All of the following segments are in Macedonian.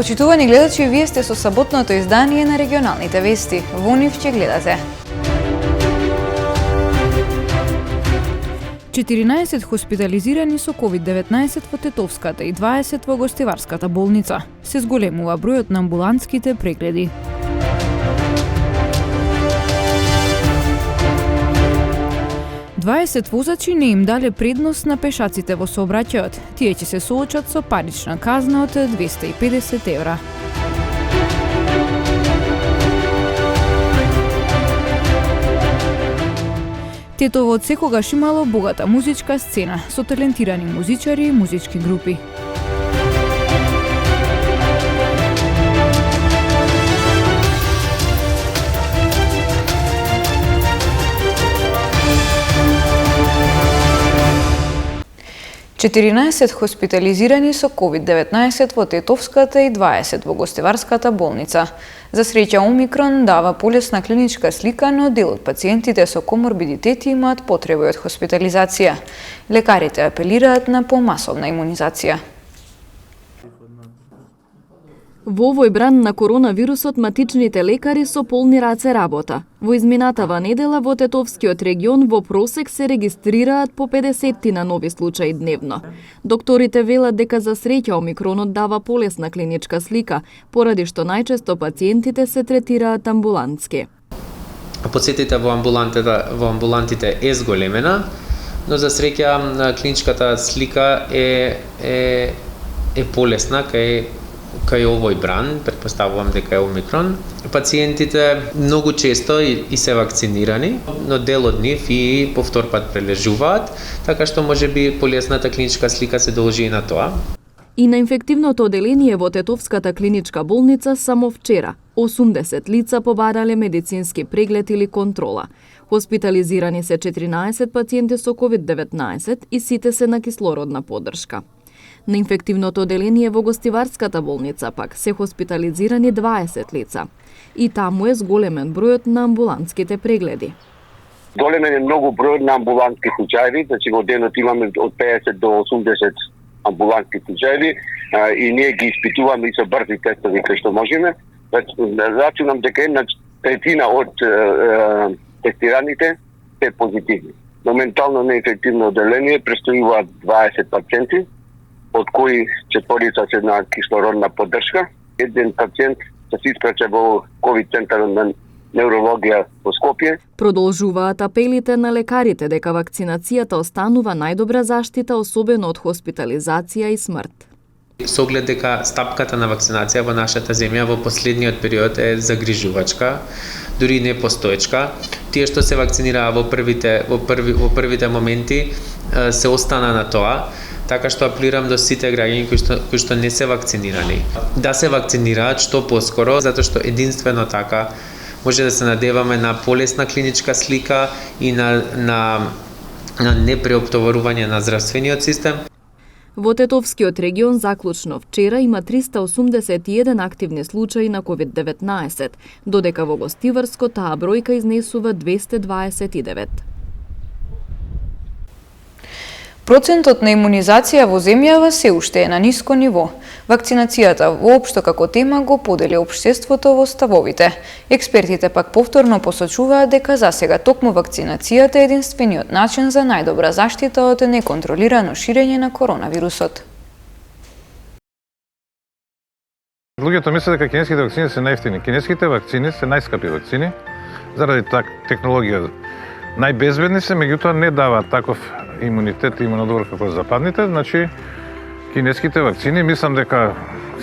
Почитувани гледачи, вие сте со саботното издание на регионалните вести. Во нив ќе гледате. 14 хоспитализирани со COVID-19 во Тетовската и 20 во Гостиварската болница. Се зголемува бројот на амбулантските прегледи. Дваесет возачи не им дале предност на пешаците во сообраќајот. Тие ќе се соочат со парична казна од 250 евра. Тетово од секогаш имало богата музичка сцена со талентирани музичари и музички групи. Четиринаесет хоспитализирани со COVID-19 во Тетовската и 20 во Гостиварската болница. За среќа Омикрон дава полесна клиничка слика, но дел од пациентите со коморбидитети имаат потреби од хоспитализација. Лекарите апелираат на помасовна имунизација. Во овој бран на коронавирусот матичните лекари со полни раце работа. Во изминатава недела во Тетовскиот регион во просек се регистрираат по 50 нови случаи дневно. Докторите велат дека за среќа Омикронот дава полесна клиничка слика, поради што најчесто пациентите се третираат амбулантски. Посетите во амбулантите е зголемена, но за среќа клиничката слика е полесна кај овој бран, претпоставувам дека е Омикрон. Пациентите многу често и се вакцинирани, но дел од нив и повтор пат прележуваат, така што можеби полесната клиничка слика се должи и на тоа. И на инфективното оделение во Тетовската клиничка болница само вчера 80 лица побарале медицински преглед или контрола. Хоспитализирани се 14 пациенти со COVID-19 и сите се на кислородна поддршка. На инфективното оделение во Гостиварската болница пак се хоспитализирани 20 лица. И таму е зголемен бројот на амбулантските прегледи. Големен е многу бројот на амбулантски случаи, значи во денот имаме од 50 до 80 амбулантски случаи и ние ги испитуваме и со брзи тестови кои што можеме. Рачунам дека една третина од тестираните се позитивни. Моментално на инфективно оделение престојуваат 20 пациенти, од кои четворица се на кислородна поддршка. Еден пациент се испраќа во ковид центарот на неврологија во Скопје. Продолжуваат апелите на лекарите дека вакцинацијата останува најдобра заштита, особено од хоспитализација и смрт. Со оглед дека стапката на вакцинација во нашата земја во последниот период е загрижувачка, дури не постоечка. Тие што се вакцинираа во првите моменти се остана на тоа. Така што апелирам до сите граѓани кои што не се вакцинирани да се вакцинираат што поскоро, затоа што единствено така може да се надеваме на полесна клиничка слика и на непреоптоварување на здравствениот систем. Во Тетовскиот регион заклучно вчера има 381 активни случаи на COVID-19, додека во Гостиварско таа бројка изнесува 229. Процентот на имунизација во земјава се уште е на ниско ниво. Вакцинацијата воопшто како тема го подели општеството во ставовите. Експертите пак повторно посочуваат дека засега токму вакцинацијата е единствениот начин за најдобра заштита од неконтролирано ширење на коронавирусот. Луѓето мислат дека кинеските вакцини се најевтини. Кинеските вакцини се најскапи вакцини, заради технологија најбезбедни се, меѓутоа не даваат таков имунитет и имунодобор како западните. Значи, кинеските вакцини, мислам дека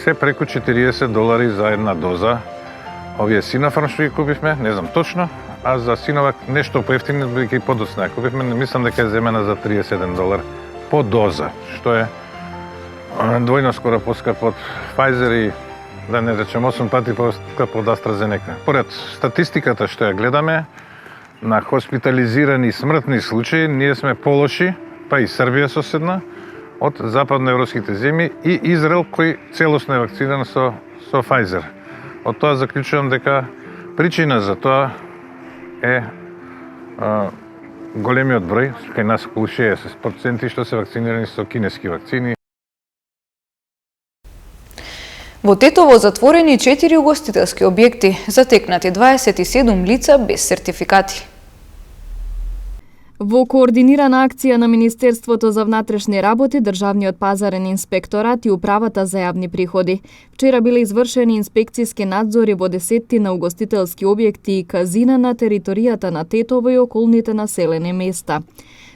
се преку $40 за една доза. Овие Синофарм што ги купивме, не знам точно, а за Синовак нешто поевтини, бидејќи и подоцна ја купивме, мислам дека е земена за $37 по доза, што е двојно скоро поскап од Pfizer и да не речем 8 пати поскап од AstraZeneca. Поред статистиката што ја гледаме, на хоспитализирани смртни случаи, ние сме полоши, па и Србија соседна, од западноевропските земји и Израел кој целосно е вакциниран со Pfizer. Од тоа заклучувам дека причина за тоа е големиот број, кај нас околу 60% што се вакцинирани со кинески вакцини. Во Тетово затворени 4 угостителски објекти, затекнати 27 лица без сертификати. Во координирана акција на Министерството за внатрешни работи, Државниот пазарен инспекторат и Управата за јавни приходи, вчера биле извршени инспекцијски надзори во десеттина угостителски објекти и казина на територијата на Тетово и околните населени места.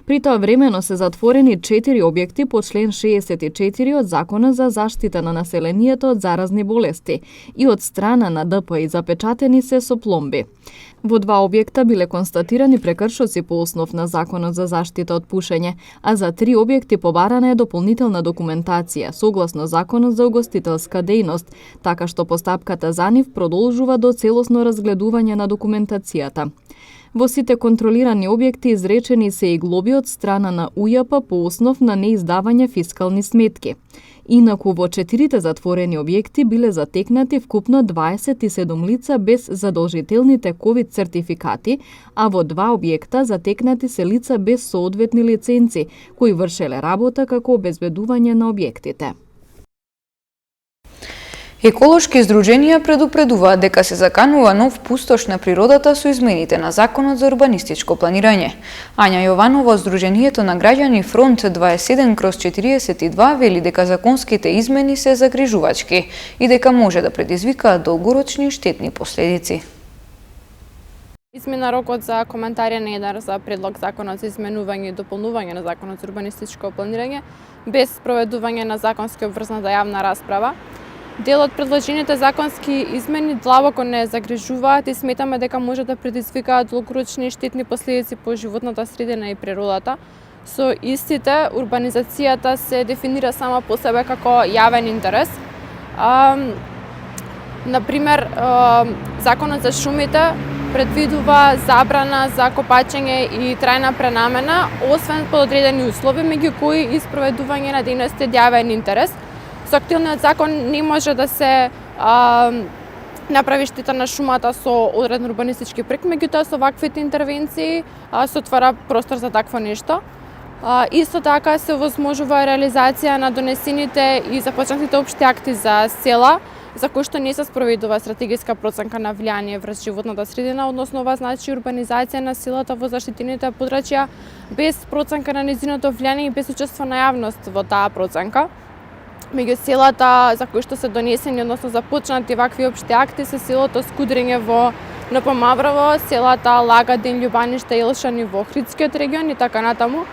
При тоа времено се затворени 4 објекти по член 64 од Законот за заштита на населението од заразни болести и од страна на ДПИ запечатени се со пломби. Во 2 објекта биле констатирани прекршоци по основ на Законот за заштита од пушење, а за 3 објекти побарана е дополнителна документација согласно Законот за угостителска дејност, така што постапката за нив продолжува до целосно разгледување на документацијата. Во сите контролирани објекти изречени се и глоби од страна на УЈП по основ на неиздавање фискални сметки. Инаку во 4 затворени објекти биле затекнати вкупно 27 лица без задолжителните ковид сертификати, а во 2 објекта затекнати се лица без соодветни лиценци, кои вршеле работа како обезбедување на објектите. Еколошки здруженија предупредуваат дека се заканува нов пустош на природата со измените на Законот за урбанистичко планирање. Ања Јованова од Здруженијето на граѓани Фронт 27/42 вели дека законските измени се загрижувачки и дека може да предизвикаат долгорочни штетни последици. Измена рокот за коментари на еднар за предлог Законот за изменување и дополнување на Законот за урбанистичко планирање без проведување на законски обврзната јавна расправа. Дел од предложените законски измени длабоко не загрижуваат и сметаме дека може да предизвикаат долгорочни и штетни последици по животната средина и природата. Со истите, урбанизацијата се дефинира сама по себе како јавен интерес. Например, Законот за шумите предвидува забрана за копачење и трајна пренамена, освен под одредени услови, меѓу кои и спроведување на дејности од јавен интерес. Со актуелниот закон не може да се направи штета на шумата со одреден урбанистички проект, меѓутоа со ваквите интервенции се отвара простор за такво нешто. Исто така се овозможува реализација на донесените и започнатите општи акти за села, за кои што не се спроведува стратегиска проценка на влијание врз животната средина, односно ова значи урбанизација на селата во заштитените подрачја без проценка на нејзиното влијание и без учество на јавност во таа проценка. Меѓу селата за кои што се донесени, односно започнати вакви општи акти се селото Скудриње во НП Маврово, селата Лагадин, Љубаниште, Илшани во Охридскиот регион и така натаму.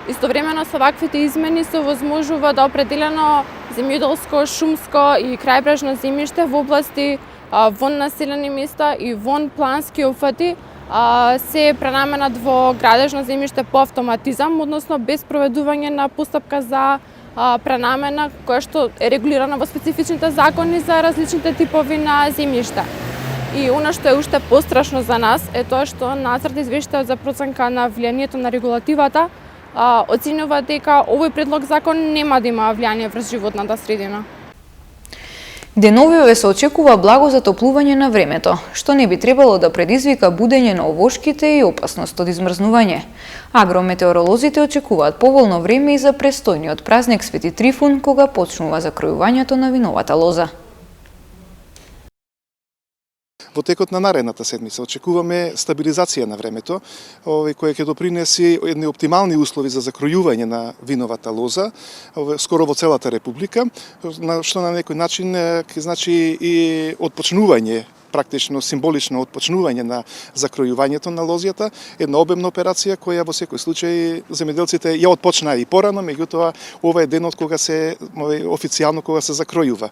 Истовремено со ваквите измени се овозможува да определено земјоделско, шумско и крајбрежно земјиште во области вон населени места и вон плански опфати се пренаменат во градежно земјиште по автоматизам, односно без проведување на постапка за пренамена која што е регулирана во специфичните закони за различните типови на земјишта. И она што е уште пострашно за нас е тоа што нацрт извештајот за проценка на влијанието на регулативата оценува дека овој предлог закон нема да има влијание врз животната средина. Деновиве се очекува благо затоплување на времето, што не би требало да предизвика будење на овошките и опасност од измрзнување. Агрометеоролозите очекуваат поволно време и за престојниот празник Свети Трифун, кога почнува закројувањето на виновата лоза. Во текот на наредната седмица очекуваме стабилизација на времето, која ќе допринеси едни оптимални услови за закројување на виновата лоза, скоро во целата република, што на некој начин ќе значи и отпочнување, практично символично отпочнување на закројувањето на лозјата, една обемна операција која во секој случај земјоделците ја отпочнаа и порано, меѓутоа ова е денот кога се официјално кога се закројува.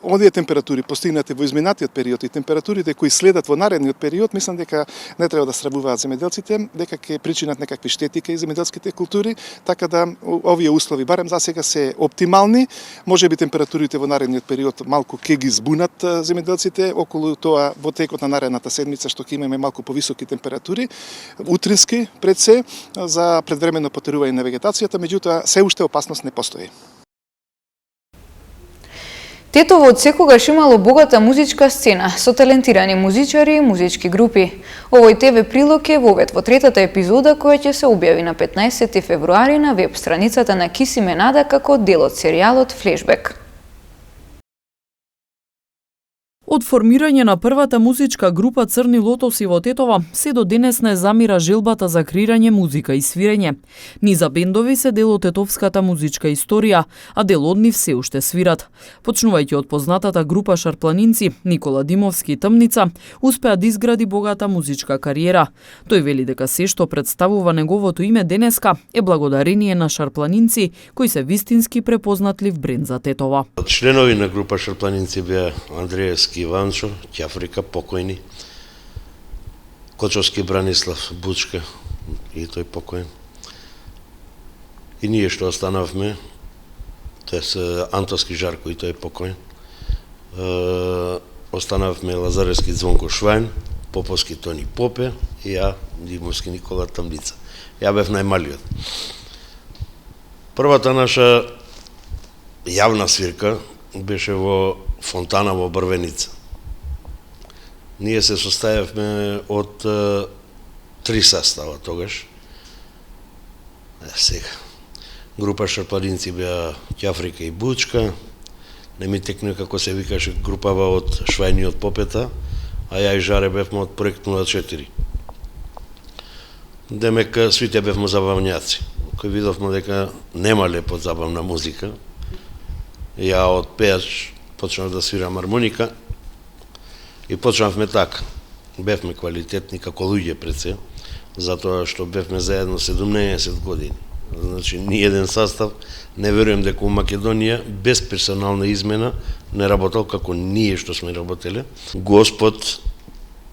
Оние температури постигнати во изминатиот период и температурите кои следат во наредниот период, мислам дека не треба да стравуваат земјоделците, дека ќе причинат некакви штети кај земјоделските култури, така да овие услови барем за сега се оптимални. Можеби температурите во наредниот период малку ќе ги збунат земјоделците околу тоа во текот на наредната седмица што ќе имаме малку повисоки температури, утрински пред се за предвремено потерување на вегетацијата, меѓутоа се уште опасност не постои. Тетово од секогаш имало богата музичка сцена со талентирани музичари и музички групи. Овој ТВ прилог е вовет во третата епизода која ќе се објави на 15 февруари на веб страницата на Кисиме Нада како дел од серијалот Флешбек. Од формирање на првата музичка група Црни лотоси во Тетово, се до денес не замира желбата за креирање музика и свирење. Низа бендови се дел од тетовската музичка историја, а дел од нив се уште свират. Почнувајќи од познатата група шарпланинци Никола Димовски и Тъмница, успеа да изгради богата музичка кариера. Тој вели дека се што представува неговото име денеска е благодарение на шарпланинци кои се вистински препознатлив бренд за Тетово. Членови на група шарпланинци беа Андреевски Иванчо, Ќафрика, покојни, Кочовски Бранислав Бучка, и тој покоен. И ние што останавме, тоа се Антоски Жарко, и тој покоен. Останавме Лазаревски Звонко Швајн, Поповски Тони Попе и ја Димовски Никола Тъмница. Ја бев најмалиот. Првата наша јавна свирка беше во фонтана во Брвеница. Ние се составевме од 3 састава тогаш. Сега. Група шарпланинци беа Ќафрика и Бучка. Не ми текне како се викаше групава од Швајни од Попета, а ја и Жаре бевме од проект 04. Демек сите бевме забавњаци. Кој видовме дека нема лепо забавна музика, ја од пејач почнав да свирам армоника и почнавме така. Бевме квалитетни како луѓе пред се, затоа што бевме заедно 17 години. Значи, ни еден састав, не верувам дека у Македонија без персонална измена не работел како ние што сме работеле. Господ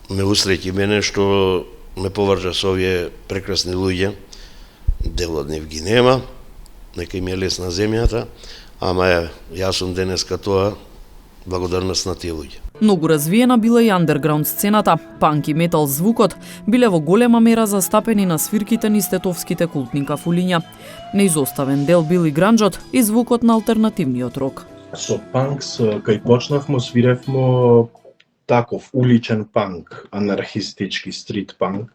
ме усреќи мене што ме поврза со овие прекрасни луѓе. Дел од нив ги нема, нека им е лесна земјата, ама јас сум денеска тоа благодарност на тие луѓе. Многу развиена била и андерграунд сцената. Панк и метал звукот биле во голема мера застапени на свирките низ тетовските култни кафулиња. Неизоставен дел бил и гранџот и звукот на алтернативниот рок. Со панк, кај почнавме, свиревме таков уличен панк, анархистички стрит панк.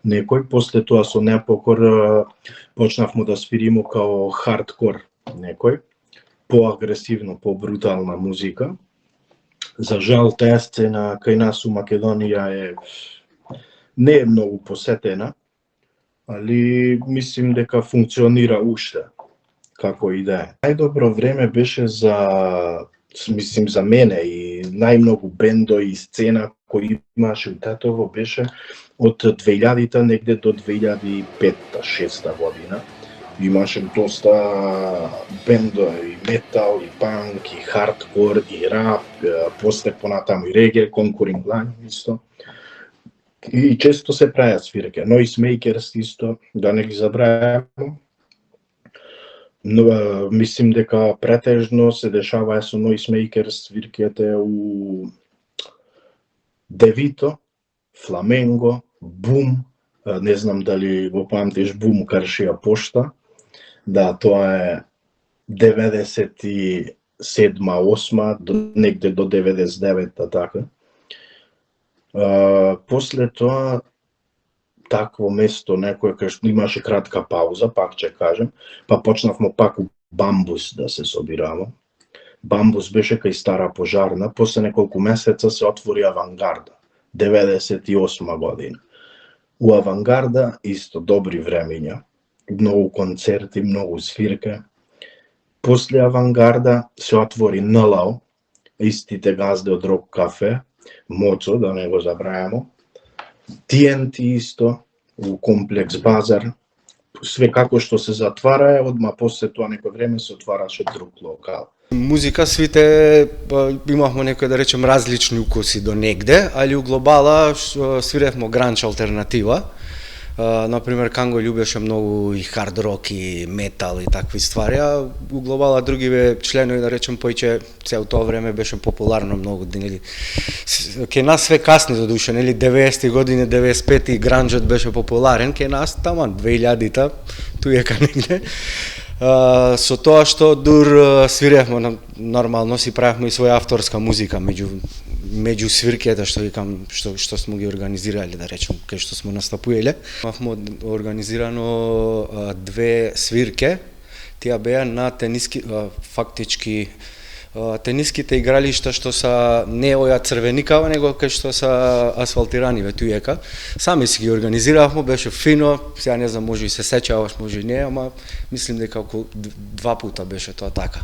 Некој, после тоа со непокор почнавме да свиримо као хардкор некој, поагресивно, побрутална музика. За жал, таа сцена кај нас у Македонија не е многу посетена, али мислим дека функционира уште, како и да е. Најдобро време беше за мене и најмногу бендо и сцена кој имаше у Тетово беше од 2000-та негде до 2005-2006 година. Имаше доста бендови, и метал, и панк, и хардкор, и рап, после понатаму и реге, Conquering Line исто. И често се правеа свирке. Noisemakers исто, да не ги забравяме. Но мислим дека претежно се дешаваа со Noisemakers свирките у Девито, Фламенго, Бум, не знам дали го памтиш Бум Каршија пошта. Да, тоа е 97-8, негде до 99-та така. После тоа такво место некој кај што имаше кратка пауза, пак ќе кажем, па почнавме пак у Бамбус да се собираме. Бамбус беше кај Стара Пожарна, после неколку месеца се отвори Авангарда, 98 година. У Авангарда исто добри времиња, многу концерти, многу свирке. После Авангарда се отвори НЛО, истите газди од Рок кафе, Моцо, да не го забравяме. TNT исто, у комплекс Базар. Све како што се затвара, одма после тоа некој време се отвараше друг локал. Музика свите имавме некој да речем различни укуси до негде, али у глобала свиревме гранч алтернатива. Например, Канго љубеше многу и хард рок и метал и такви ствари, а у глобала други членови, да речем, поиќе цел тоа време беше популарно многу, нели. Ке нас све касни за душа, нели, 90-ти години, 95-ти гранџот беше популарен, ке нас таман 2000-та, туека негде. Со тоа што дур свиревме, нормално си правевме и своја авторска музика меѓу свирките што викам што сме ги организирале, да речем, кај што сме настапувале. Имавме организирано 2 свирке. Тие беа на тениски, фактички тениските игралишта што се не оја црвеникава, него кај што се асфалтирани ветујека. Сами си ги организиравме, беше фино, сега не знам, може и се сеќаваш, може и не, ама мислим дека околу 2 пута беше тоа така.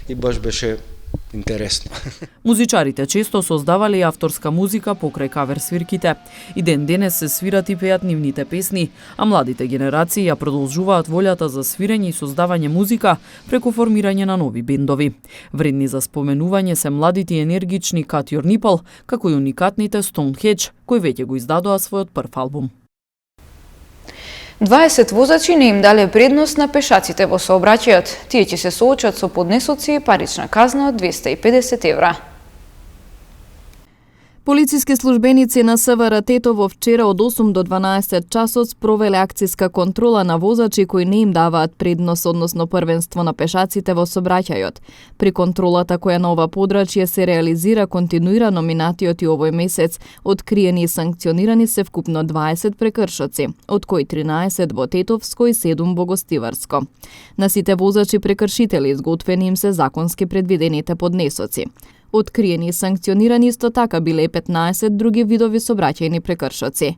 И баш беше интересно. Музичарите често создавале и авторска музика покрај кавер свирките. И ден денес се свират и пеат нивните песни, а младите генерации ја продолжуваат волјата за свирење и создавање музика преку формирање на нови бендови. Вредни за споменување се младите и енергични Cut Your Nipple, како и уникатните Stonehenge, кои веќе го издадоа својот прв албум. 20 возачи не им дале предност на пешаците во сообраќајот. Тие ќе се соочат со поднесоци и парична казна од 250 евра. Полициски службеници на СВР Тетово вчера од 8 до 12 часот спровеле акциска контрола на возачи кои не им даваат предност, односно првенство на пешаците во сообраќајот. При контролата која на ова подрачје се реализира континуирано минатиот и овој месец, откриени и санкционирани се вкупно 20 прекршоци, од кои 13 во Тетовско и 7 во Гостиварско. На сите возачи прекршители изготвени им се законски предвидените поднесоци. Откриени и санкционирани исто така биле 15 други видови сообраќајни прекршоци.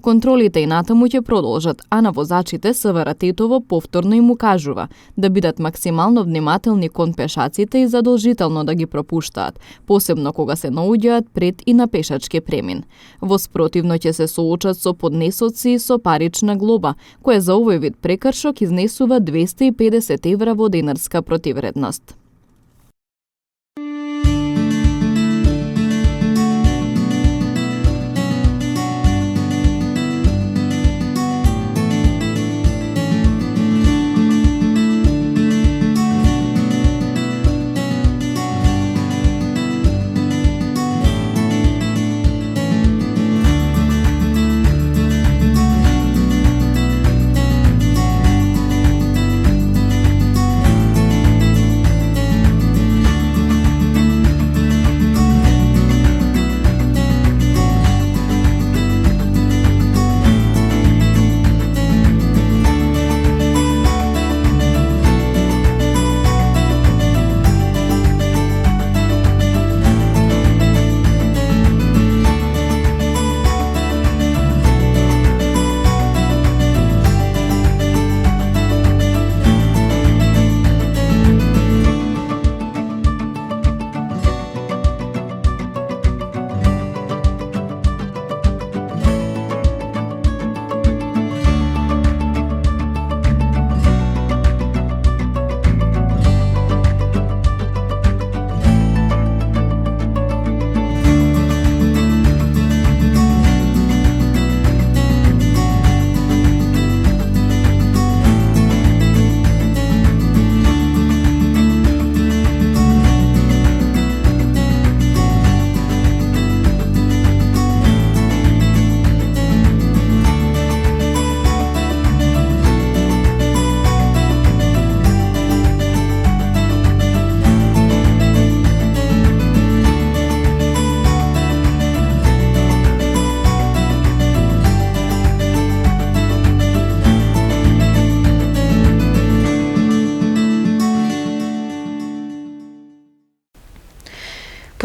Контролите и натаму ќе продолжат, а на возачите СВР Тетово повторно им укажува да бидат максимално внимателни кон пешаците и задолжително да ги пропуштаат, посебно кога се наоѓаат пред и на пешачки премин. Во спротивно ќе се соочат со поднесоци и со парична глоба, која за овој вид прекршок изнесува 250 евра во денарска противредност.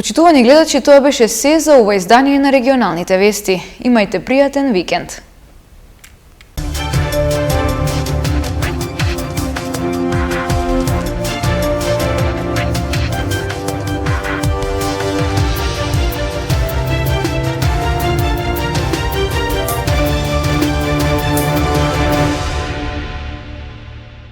Почитувани гледачи, тоа беше се за ова издание на регионалните вести. Имајте пријатен викенд.